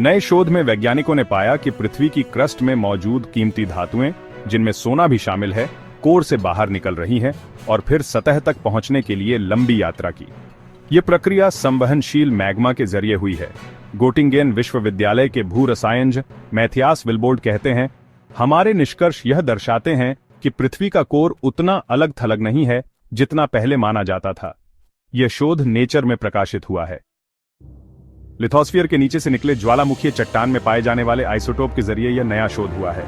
नए शोध में वैज्ञानिकों ने पाया कि पृथ्वी की क्रस्ट में मौजूद कीमती धातुएं, जिनमें सोना भी शामिल है, कोर से बाहर निकल रही हैं और फिर सतह तक पहुंचने के लिए लंबी यात्रा की। ये प्रक्रिया संवहनशील मैग्मा के जरिए हुई है। गोटिंगेन विश्वविद्यालय के भूरसायनज्ञ मैथियास विल्बोर्ड कहते हैं, हमारे निष्कर्ष यह दर्शाते हैं कि पृथ्वी का कोर उतना अलग थलग नहीं है जितना पहले माना जाता था। यह शोध नेचर में प्रकाशित हुआ है। लिथोस्फीयर के नीचे से निकले ज्वालामुखीय चट्टान में पाए जाने वाले आइसोटोप के जरिए यह नया शोध हुआ है।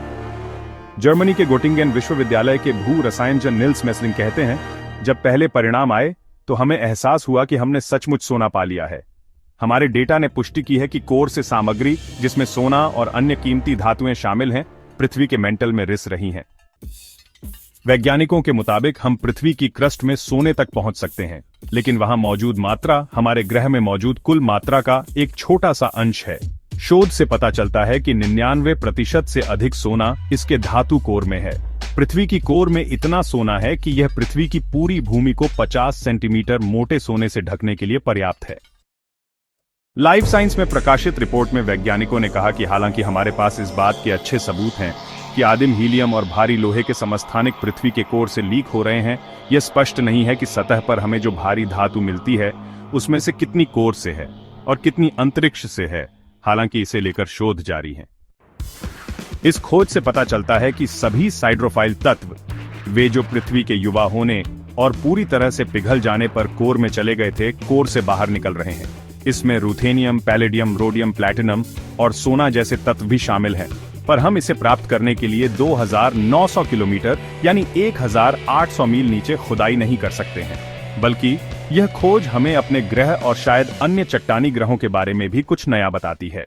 जर्मनी के गोटिंगेन विश्वविद्यालय के भू रसायनज्ञ निल्स मेस्लिंग कहते हैं, जब पहले परिणाम आए तो हमें एहसास हुआ कि हमने सचमुच सोना पा लिया है। हमारे डेटा ने पुष्टि की है कि कोर से सामग्री, जिसमें सोना और अन्य कीमती धातुएं शामिल हैं, पृथ्वी के मेंटल में रिस रही हैं। वैज्ञानिकों के मुताबिक हम पृथ्वी की क्रस्ट में सोने तक पहुंच सकते हैं, लेकिन वहां मौजूद मात्रा हमारे ग्रह में मौजूद कुल मात्रा का एक छोटा सा अंश है। शोध से पता चलता है कि 99% से अधिक सोना इसके धातु कोर में है। पृथ्वी की कोर में इतना सोना है कि यह पृथ्वी की पूरी भूमि को 50 सेंटीमीटर मोटे सोने से ढकने के लिए पर्याप्त है। लाइफ साइंस में प्रकाशित रिपोर्ट में वैज्ञानिकों ने कहा कि हालांकि हमारे पास इस बात के अच्छे सबूत हैं कि आदिम हीलियम और भारी लोहे के समस्थानिक पृथ्वी के कोर से लीक हो रहे हैं, यह स्पष्ट नहीं है कि सतह पर हमें जो भारी धातु मिलती है उसमें से कितनी कोर से है और कितनी अंतरिक्ष से है। हालांकि इसे लेकर शोध जारी है। इस खोज से पता चलता है कि सभी साइड्रोफाइल तत्व, वे जो पृथ्वी के युवा होने और पूरी तरह से पिघल जाने पर कोर में चले गए थे, कोर से बाहर निकल रहे हैं। इसमें रूथेनियम, पैलेडियम, रोडियम, प्लैटिनम और सोना जैसे तत्व भी शामिल हैं। पर हम इसे प्राप्त करने के लिए 2900 किलोमीटर यानी 1800 मील नीचे खुदाई नहीं कर सकते हैं, बल्कि यह खोज हमें अपने ग्रह और शायद अन्य चट्टानी ग्रहों के बारे में भी कुछ नया बताती है।